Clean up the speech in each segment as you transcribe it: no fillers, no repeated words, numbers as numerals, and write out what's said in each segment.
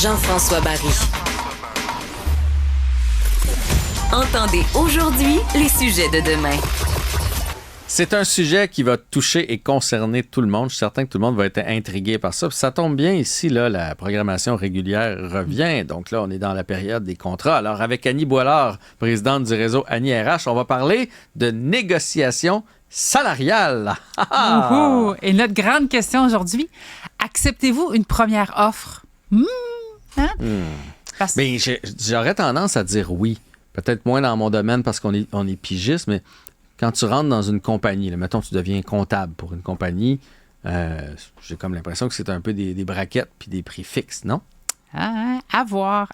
Jean-François Barry. Entendez aujourd'hui les sujets de demain. C'est un sujet qui va toucher et concerner tout le monde. Je suis certain que tout le monde va être intrigué par ça. Puis ça tombe bien ici, là, la programmation régulière revient. Donc là, on est dans la période des contrats. Alors, avec Annie Boilard, présidente du réseau Annie RH, on va parler de négociation salariale. Et notre grande question aujourd'hui, acceptez-vous une première offre? Bien, j'aurais tendance à dire oui. Peut-être moins dans mon domaine parce qu'on est pigiste, mais quand tu rentres dans une compagnie, là, mettons tu deviens comptable pour une compagnie, j'ai comme l'impression que c'est un peu des braquettes puis des prix fixes, non? À voir.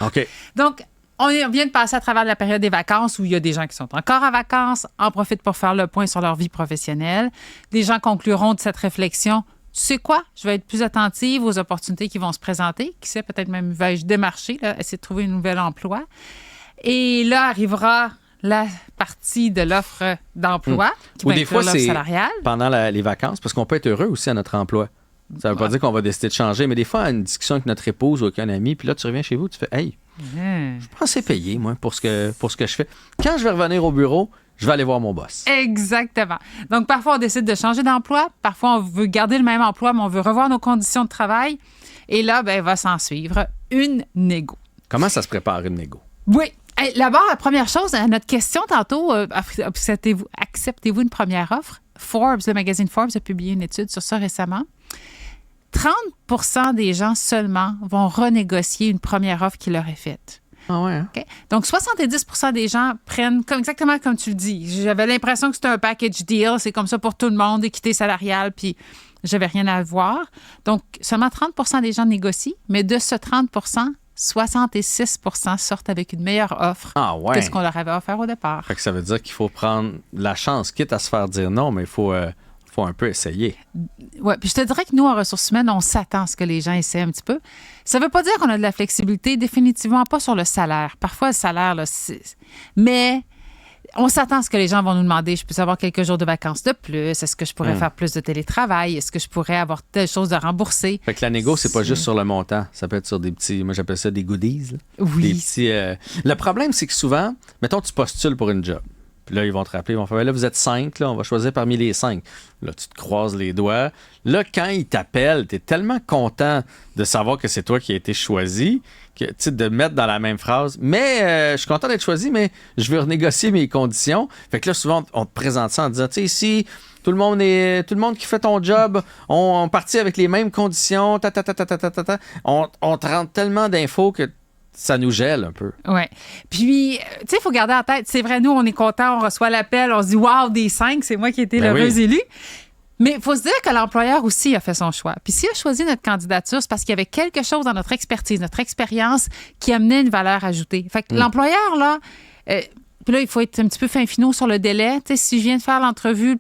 OK. Donc, on vient de passer à travers la période des vacances où il y a des gens qui sont encore en vacances, en profitent pour faire le point sur leur vie professionnelle. Des gens concluront de cette réflexion. Tu sais quoi? Je vais être plus attentive aux opportunités qui vont se présenter. Qui sait, peut-être même vais-je démarcher, là, essayer de trouver un nouvel emploi. Et là arrivera la partie de l'offre d'emploi qui Ou va des inclure fois, l'offre c'est salariale. pendant les vacances, parce qu'on peut être heureux aussi à notre emploi. Ça ne veut pas dire qu'on va décider de changer, mais des fois, à une discussion avec notre épouse ou avec un ami, puis là, tu reviens chez vous, tu fais « Hey, je suis pas assez payé, moi, pour ce que je fais. Quand je vais revenir au bureau, je vais aller voir mon boss. » Exactement. Donc, parfois, on décide de changer d'emploi. Parfois, on veut garder le même emploi, mais on veut revoir nos conditions de travail. Et là, va s'en suivre une négo. Comment ça se prépare, une négo? Oui. Hey, d'abord, la première chose, à notre question tantôt, acceptez-vous une première offre? Forbes, le magazine Forbes a publié une étude sur ça récemment. 30% des gens seulement vont renégocier une première offre qui leur est faite. Ah ouais, hein? Okay? Donc, 70% des gens prennent, exactement comme tu le dis. J'avais l'impression que c'était un package deal. C'est comme ça pour tout le monde, équité salariale, puis j'avais rien à voir. Donc, seulement 30% des gens négocient, mais de ce 30%, 66% sortent avec une meilleure offre que ce qu'on leur avait offert au départ. Fait que ça veut dire qu'il faut prendre la chance, quitte à se faire dire non, mais il faut un peu essayer. Oui, puis je te dirais que nous, en ressources humaines, on s'attend à ce que les gens essaient un petit peu. Ça ne veut pas dire qu'on a de la flexibilité, définitivement pas sur le salaire. Parfois, le salaire, là, mais on s'attend à ce que les gens vont nous demander, je peux avoir quelques jours de vacances de plus, est-ce que je pourrais faire plus de télétravail, est-ce que je pourrais avoir telle chose de rembourser. Fait que la négo, c'est pas juste sur le montant, ça peut être sur des petits, moi j'appelle ça des goodies. Là. Oui. Des petits, le problème, c'est que souvent, mettons, tu postules pour une job. Puis là, ils vont te rappeler, ils vont faire, là, vous êtes 5, là, on va choisir parmi les 5. Là, tu te croises les doigts. Là, quand ils t'appellent, tu es tellement content de savoir que c'est toi qui as été choisi, que, tu sais, de mettre dans la même phrase, mais je suis content d'être choisi, mais je veux renégocier mes conditions. Fait que là, souvent, on te présente ça en disant, tu sais, ici, tout le monde qui fait ton job, on partit avec les mêmes conditions, on te rend tellement d'infos que ça nous gèle un peu. Oui. Puis, tu sais, il faut garder en tête, c'est vrai, nous, on est contents, on reçoit l'appel, on se dit, waouh, des 5, c'est moi qui ai été l'heureuse élue. Mais il faut se dire que l'employeur aussi a fait son choix. Puis s'il a choisi notre candidature, c'est parce qu'il y avait quelque chose dans notre expertise, notre expérience qui amenait une valeur ajoutée. Fait que l'employeur, là, puis là, il faut être un petit peu fin finot sur le délai. Tu sais, si je viens de faire l'entrevue,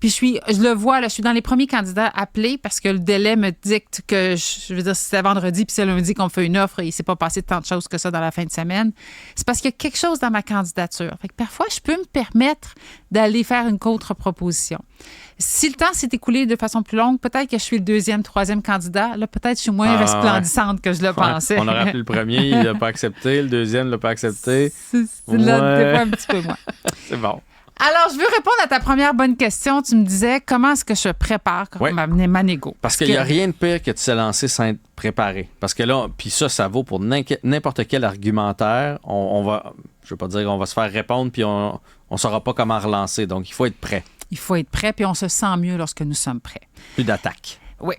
puis je le vois, là, je suis dans les premiers candidats appelés parce que le délai me dicte que, je veux dire, si c'est vendredi puis c'est lundi qu'on me fait une offre et il ne s'est pas passé tant de choses que ça dans la fin de semaine, c'est parce qu'il y a quelque chose dans ma candidature. Fait que parfois, je peux me permettre d'aller faire une contre-proposition. Si le temps s'est écoulé de façon plus longue, peut-être que je suis le deuxième, troisième candidat. Là, peut-être que je suis moins resplendissante que je le pensais. On aurait appelé le premier, il l'a pas accepté. Le deuxième ne l'a pas accepté. C'est là, des fois, un petit peu moins. C'est bon. Alors, je veux répondre à ta première bonne question. Tu me disais, comment est-ce que je prépare ma négo? Parce qu'il n'y a rien de pire que de se lancer sans être préparé. Parce que là, puis ça vaut pour n'importe quel argumentaire. On va, je veux pas dire qu'on va se faire répondre puis on ne saura pas comment relancer. Donc, il faut être prêt. Il faut être prêt, puis on se sent mieux lorsque nous sommes prêts. Plus d'attaque. Oui.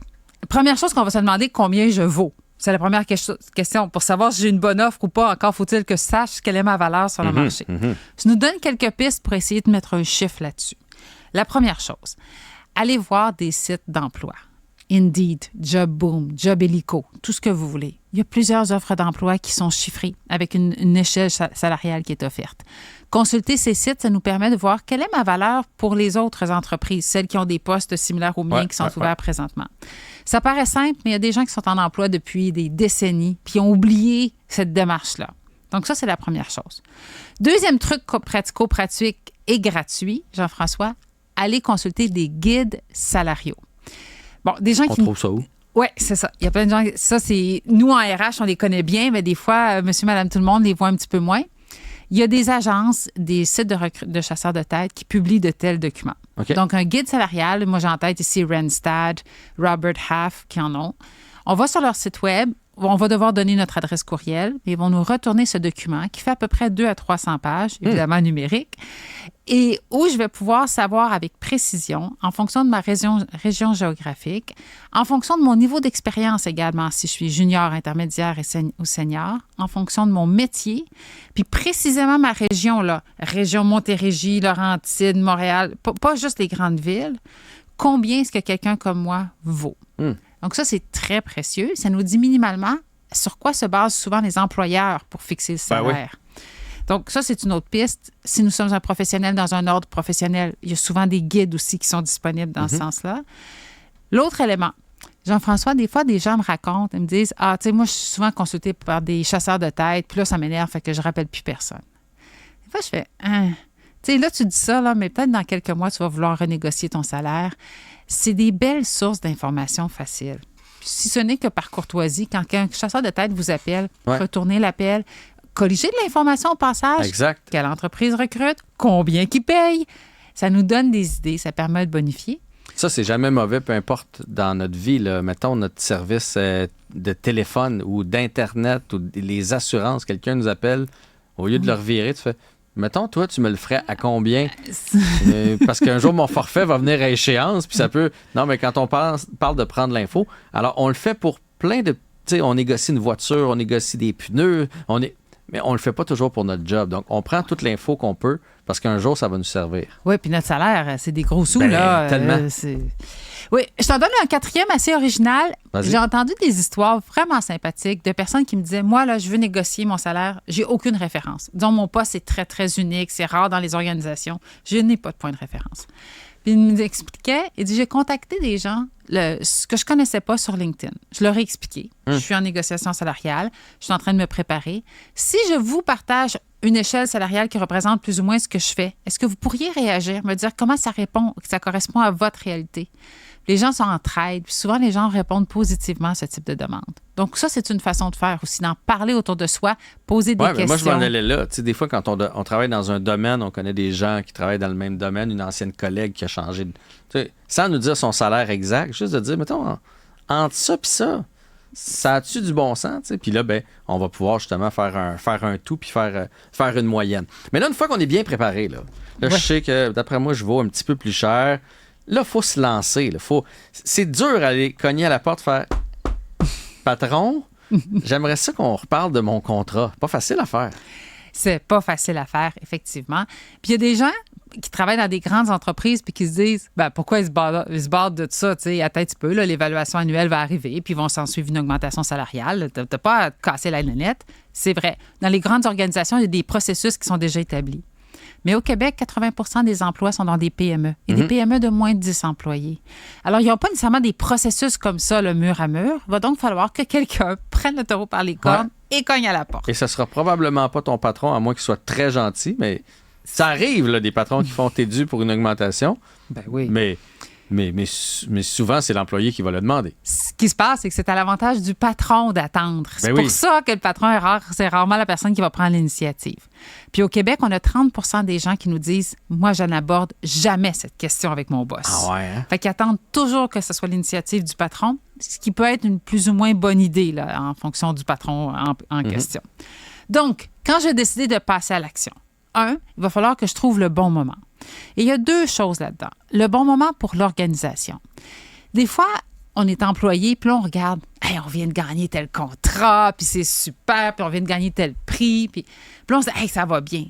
Première chose qu'on va se demander, combien je vaux? C'est la première question. Pour savoir si j'ai une bonne offre ou pas, encore faut-il que je sache quelle est ma valeur sur le marché. Tu nous donnes quelques pistes pour essayer de mettre un chiffre là-dessus. La première chose, allez voir des sites d'emploi. Indeed, Job Boom, Job Illico, tout ce que vous voulez. Il y a plusieurs offres d'emploi qui sont chiffrées avec une échelle salariale qui est offerte. Consulter ces sites, ça nous permet de voir quelle est ma valeur pour les autres entreprises, celles qui ont des postes similaires aux miens qui sont ouverts présentement. Ça paraît simple, mais il y a des gens qui sont en emploi depuis des décennies puis ont oublié cette démarche-là. Donc ça, c'est la première chose. Deuxième truc pratico-pratique et gratuit, Jean-François, allez consulter des guides salariaux. Bon, des gens On trouve ça où? Oui, c'est ça. Il y a plein de gens. Ça, c'est. Nous, en RH, on les connaît bien, mais des fois, monsieur, madame, tout le monde les voit un petit peu moins. Il y a des agences, des sites de chasseurs de tête qui publient de tels documents. Okay. Donc, un guide salarial, moi, j'ai en tête ici Randstad, Robert Half qui en ont. On va sur leur site Web. On va devoir donner notre adresse courriel, mais ils vont nous retourner ce document qui fait à peu près 200 à 300 pages, évidemment numérique, et où je vais pouvoir savoir avec précision, en fonction de ma région géographique, en fonction de mon niveau d'expérience également, si je suis junior, intermédiaire ou senior, en fonction de mon métier, puis précisément ma région, là, région Montérégie, Laurentides, Montréal, pas juste les grandes villes, combien est-ce que quelqu'un comme moi vaut? Donc ça, c'est très précieux. Ça nous dit minimalement sur quoi se basent souvent les employeurs pour fixer le salaire. Oui. Donc ça, c'est une autre piste. Si nous sommes un professionnel dans un ordre professionnel, il y a souvent des guides aussi qui sont disponibles dans ce sens-là. L'autre élément, Jean-François, des fois, des gens me racontent, ils me disent « Ah, tu sais, moi, je suis souvent consultée par des chasseurs de tête, puis là, ça m'énerve, fait que je rappelle plus personne. » Des fois, je fais « Tu sais, là, tu dis ça, là, mais peut-être dans quelques mois, tu vas vouloir renégocier ton salaire. » C'est des belles sources d'informations faciles. Si ce n'est que par courtoisie, quand un chasseur de tête vous appelle, retournez l'appel, colligez de l'information au passage. Exact. Quelle entreprise recrute, combien qui paye. Ça nous donne des idées, ça permet de bonifier. Ça, c'est jamais mauvais, peu importe dans notre vie. Là. Mettons notre service de téléphone ou d'Internet ou les assurances, quelqu'un nous appelle, au lieu de le revirer, tu fais... Mettons, toi, tu me le ferais à combien? Parce qu'un jour, mon forfait va venir à échéance, puis ça peut... Non, mais quand on parle de prendre l'info, alors on le fait pour plein de... Tu sais, on négocie une voiture, on négocie des pneus, mais on le fait pas toujours pour notre job. Donc, on prend toute l'info qu'on peut, parce qu'un jour, ça va nous servir. Oui, puis notre salaire, c'est des gros sous, là. Tellement. Oui, je t'en donne un quatrième assez original. Vas-y. J'ai entendu des histoires vraiment sympathiques de personnes qui me disaient, moi, là, je veux négocier mon salaire, j'ai aucune référence. Disons, mon poste est très, très unique, c'est rare dans les organisations. Je n'ai pas de point de référence. Puis il nous expliquait, il dit, j'ai contacté des gens, ce que je connaissais pas sur LinkedIn. Je leur ai expliqué. Je suis en négociation salariale, je suis en train de me préparer. Si je vous partage une échelle salariale qui représente plus ou moins ce que je fais, est-ce que vous pourriez réagir, me dire comment ça correspond à votre réalité? Les gens sont en trade, puis souvent les gens répondent positivement à ce type de demande. Donc ça, c'est une façon de faire aussi, d'en parler autour de soi, poser des questions. Moi, je m'en allais là. Tu sais, des fois, quand on travaille dans un domaine, on connaît des gens qui travaillent dans le même domaine, une ancienne collègue qui a changé, tu sais, sans nous dire son salaire exact, juste de dire, mettons, entre ça puis ça a-tu du bon sens? T'sais? Puis là, ben, on va pouvoir justement faire un tout puis faire une moyenne. Mais là, une fois qu'on est bien préparé, là je sais que, d'après moi, je vaux un petit peu plus cher. Là, il faut se lancer. Là. C'est dur d'aller cogner à la porte, faire « Patron, j'aimerais ça qu'on reparle de mon contrat. » Pas facile à faire. C'est pas facile à faire, effectivement. Puis il y a des gens qui travaillent dans des grandes entreprises puis qui se disent pourquoi ils se battent de ça, tu sais, attends un petit peu, là, l'évaluation annuelle va arriver puis ils vont s'en suivre une augmentation salariale. T'as pas à te casser la lunette. C'est vrai. Dans les grandes organisations, il y a des processus qui sont déjà établis. Mais au Québec, 80 des emplois sont dans des PME et des PME de moins de 10 employés. Alors, ils n'ont pas nécessairement des processus comme ça, le mur à mur. Il va donc falloir que quelqu'un prenne le taureau par les cornes et cogne à la porte. Et ce sera probablement pas ton patron, à moins qu'il soit très gentil, mais ça arrive, là, des patrons qui font t'es dû pour une augmentation. Ben oui. Mais souvent, c'est l'employé qui va le demander. Ce qui se passe, c'est que c'est à l'avantage du patron d'attendre. C'est pour ça que le patron est rare. C'est rarement la personne qui va prendre l'initiative. Puis au Québec, on a 30 des gens qui nous disent « Moi, je n'aborde jamais cette question avec mon boss. » Ah ouais, hein? Fait qu'ils attendent toujours que ce soit l'initiative du patron, ce qui peut être une plus ou moins bonne idée là, en fonction du patron en question. Donc, quand j'ai décidé de passer à l'action, il va falloir que je trouve le bon moment. Et il y a deux choses là-dedans. Le bon moment pour l'organisation. Des fois, on est employé, puis là, on regarde, hey, on vient de gagner tel contrat, puis c'est super, puis on vient de gagner tel prix, puis là, on se dit, hey, ça va bien.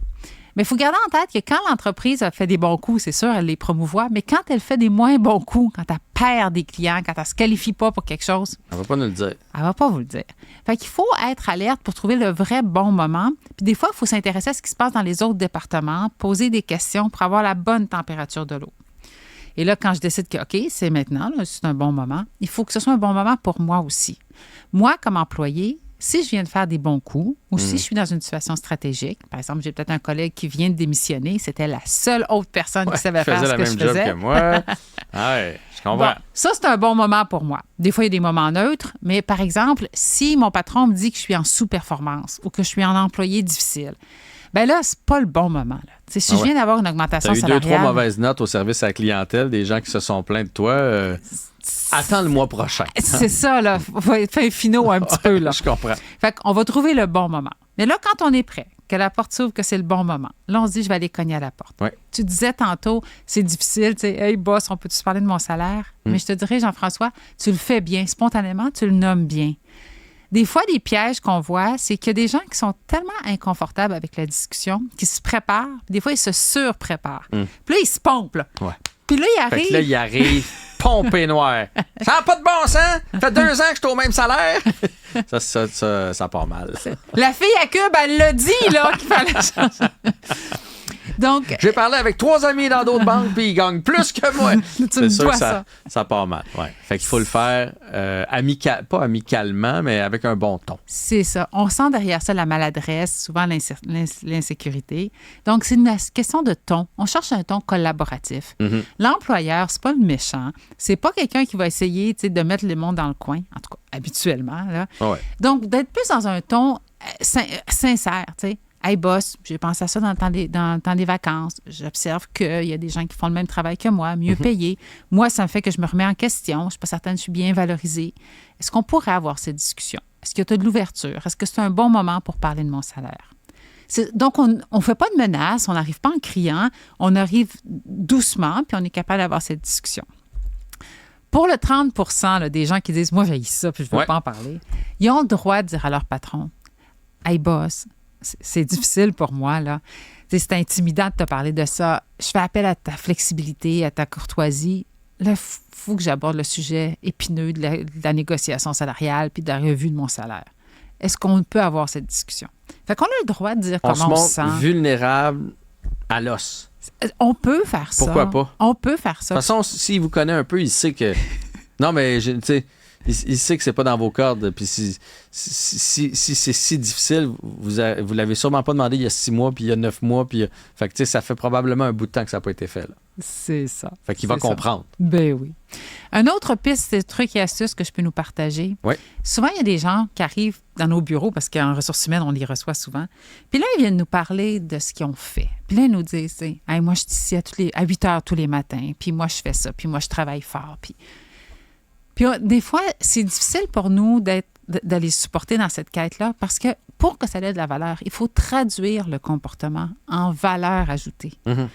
Mais il faut garder en tête que quand l'entreprise a fait des bons coups, c'est sûr, elle les promouvoit, mais quand elle fait des moins bons coups, quand elle perd des clients, quand elle ne se qualifie pas pour quelque chose... Elle ne va pas nous le dire. Elle ne va pas vous le dire. Fait qu'il faut être alerte pour trouver le vrai bon moment. Puis des fois, il faut s'intéresser à ce qui se passe dans les autres départements, poser des questions pour avoir la bonne température de l'eau. Et là, quand je décide que, OK, c'est maintenant, là, c'est un bon moment, il faut que ce soit un bon moment pour moi aussi. Moi, comme employé, Si je viens de faire des bons coups ou si je suis dans une situation stratégique, par exemple, j'ai peut-être un collègue qui vient de démissionner, c'était la seule autre personne qui savait faire ce que je faisais. faisait la même job que moi. Ouais, je comprends. Bon, ça, c'est un bon moment pour moi. Des fois, il y a des moments neutres, mais par exemple, si mon patron me dit que je suis en sous-performance ou que je suis un employé difficile, bien là, c'est pas le bon moment. Là. Si je viens d'avoir une augmentation salariale... Tu as eu 2-3 mauvaises notes au service à la clientèle, des gens qui se sont plaints de toi. Attends le mois prochain. C'est ça, là. Il faut faire un finot un petit peu, là. Je comprends. Fait qu'on va trouver le bon moment. Mais là, quand on est prêt, que la porte s'ouvre, que c'est le bon moment, là, on se dit, je vais aller cogner à la porte. Ouais. Tu disais tantôt, c'est difficile, tu sais, hey, boss, on peut-tu parler de mon salaire? Mais je te dirais, Jean-François, tu le fais bien. Spontanément, tu le nommes bien. Des fois, les pièges qu'on voit, c'est qu'il y a des gens qui sont tellement inconfortables avec la discussion, qui se préparent, puis des fois, ils se surpréparent. Puis là, ils se pompent, là. Ouais. Puis là, il arrive... Fait que là, il arrive pompé noir. Ça n'a pas de bon sens! Ça fait 2 ans que je suis au même salaire! ça part mal. La fille à Cube, elle l'a dit, là, qu'il fallait changer. Donc, j'ai parlé avec 3 amis dans d'autres banques, puis ils gagnent plus que moi. C'est sûr que ça part mal. Ouais. Fait qu'il faut le faire pas amicalement, mais avec un bon ton. C'est ça. On sent derrière ça la maladresse, souvent l'insécurité. Donc, c'est une question de ton. On cherche un ton collaboratif. Mm-hmm. L'employeur, c'est pas le méchant. C'est pas quelqu'un qui va essayer de mettre le monde dans le coin, en tout cas, habituellement. Là. Ouais. Donc, d'être plus dans un ton sincère, tu sais. Hey boss, j'ai pensé à ça dans le temps des vacances. J'observe qu'il y a des gens qui font le même travail que moi, mieux payés. Moi, ça me fait que je me remets en question. Je ne suis pas certaine que je suis bien valorisée. Est-ce qu'on pourrait avoir cette discussion? Est-ce qu'il y a de l'ouverture? Est-ce que c'est un bon moment pour parler de mon salaire? Donc, on ne fait pas de menaces, on n'arrive pas en criant, on arrive doucement, puis on est capable d'avoir cette discussion. Pour le 30 là, des gens qui disent « Moi, j'ai ça, puis je ne veux pas en parler », ils ont le droit de dire à leur patron « Hey boss, c'est difficile pour moi, là. C'est intimidant de te parler de ça. Je fais appel à ta flexibilité, à ta courtoisie. Là, il faut que j'aborde le sujet épineux de la négociation salariale puis de la revue de mon salaire. Est-ce qu'on peut avoir cette discussion? Fait qu'on a le droit de dire comment on se sent. Vulnérable à l'os. On peut faire ça. Pourquoi pas? On peut faire ça. De toute façon, s'il vous connaît un peu, il sait que... Non, mais, tu sais... Il sait que c'est pas dans vos cordes. Puis si c'est si difficile, vous l'avez sûrement pas demandé il y a 6 mois, puis il y a 9 mois. Puis fait que, ça fait probablement un bout de temps que ça n'a pas été fait. Là. C'est ça. Fait qu'il va comprendre. Ben oui. Un autre piste, c'est trucs et astuces que je peux nous partager. Oui. Souvent, il y a des gens qui arrivent dans nos bureaux, parce qu'en ressources humaines, on les reçoit souvent. Puis là, ils viennent nous parler de ce qu'ils ont fait. Puis là, ils nous disent, hey, moi, je suis ici à 8 heures tous les matins. Puis moi, je fais ça. Puis moi, je travaille fort. Puis des fois, c'est difficile pour nous d'aller supporter dans cette quête-là parce que pour que ça ait de la valeur, il faut traduire le comportement en valeur ajoutée. Mm-hmm.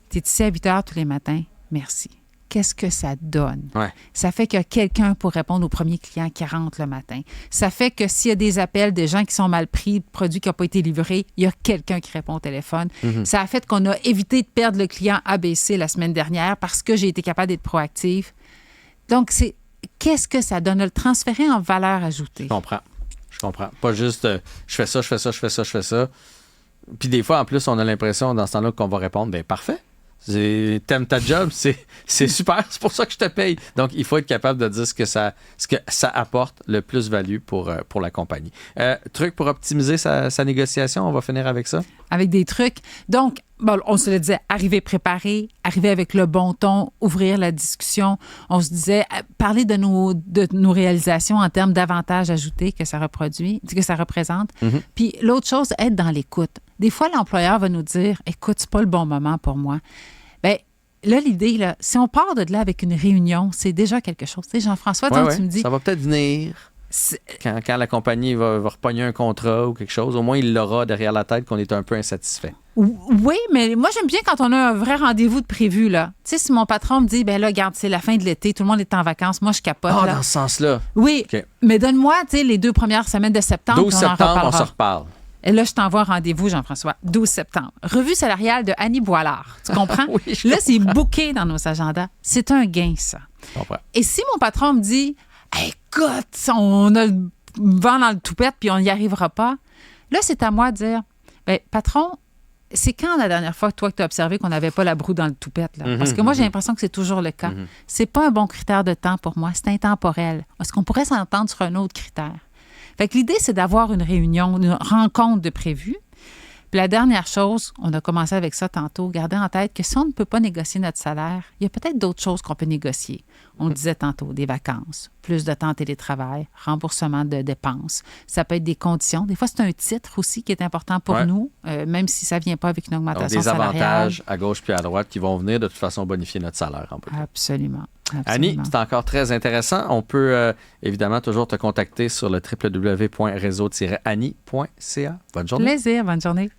Tu es ici à 8 heures tous les matins, merci. Qu'est-ce que ça donne? Ouais. Ça fait qu'il y a quelqu'un pour répondre au premier client qui rentre le matin. Ça fait que s'il y a des appels de gens qui sont mal pris, de produits qui n'ont pas été livrés, il y a quelqu'un qui répond au téléphone. Mm-hmm. Ça a fait qu'on a évité de perdre le client ABC la semaine dernière parce que j'ai été capable d'être proactive. Donc, qu'est-ce que ça donne? Le transférer en valeur ajoutée. Je comprends. Pas juste je fais ça. Puis des fois, en plus, on a l'impression dans ce temps-là qu'on va répondre, bien parfait. T'aimes ta job, c'est super, c'est pour ça que je te paye. Donc, il faut être capable de dire ce que ça apporte le plus-value pour la compagnie. Truc pour optimiser sa négociation, on va finir avec ça? Avec des trucs. Donc, bon, on se le disait, arriver préparé, arriver avec le bon ton, ouvrir la discussion. On se disait, parler de nos réalisations en termes d'avantages ajoutés que ça représente. Mm-hmm. Puis l'autre chose, être dans l'écoute. Des fois, l'employeur va nous dire, écoute, c'est pas le bon moment pour moi. Bien, là, l'idée, là, si on part de là avec une réunion, c'est déjà quelque chose. Tu sais, Jean-François, tu me dis... Ça va peut-être venir... Quand la compagnie va repogner un contrat ou quelque chose, au moins, il l'aura derrière la tête qu'on est un peu insatisfait. Oui, mais moi, j'aime bien quand on a un vrai rendez-vous de prévu, là. Tu sais, si mon patron me dit, ben là, regarde, c'est la fin de l'été, tout le monde est en vacances, moi, je capote. Ah, là. dans ce sens-là. Oui, okay. Mais donne-moi, tu sais, les 2 premières semaines de septembre. 12 septembre, on se reparle. Et là, je t'envoie un rendez-vous, Jean-François, 12 septembre. Revue salariale de Annie Boilard. Tu comprends? Oui, là, c'est booké dans nos agendas. C'est un gain, ça. Je comprends. Et si mon patron me dit, écoute, on a le vent dans le toupette puis on n'y arrivera pas, là, c'est à moi de dire, bien, patron, c'est quand la dernière fois, toi, que tu as observé qu'on n'avait pas la broue dans le toupette? Là? Parce que moi, j'ai l'impression que c'est toujours le cas. C'est pas un bon critère de temps pour moi. C'est intemporel. Est-ce qu'on pourrait s'entendre sur un autre critère? Fait que l'idée, c'est d'avoir une réunion, une rencontre de prévu. Puis la dernière chose, on a commencé avec ça tantôt, gardez en tête que si on ne peut pas négocier notre salaire, il y a peut-être d'autres choses qu'on peut négocier. On le disait tantôt, des vacances, plus de temps en télétravail, remboursement de dépenses. Ça peut être des conditions. Des fois, c'est un titre aussi qui est important pour nous, même si ça ne vient pas avec une augmentation salariale. Donc, des avantages à gauche puis à droite qui vont venir de toute façon bonifier notre salaire. Absolument. Annie, c'est encore très intéressant. On peut évidemment toujours te contacter sur le www.réseau-annie.ca. Bonne journée. Plaisir, bonne journée.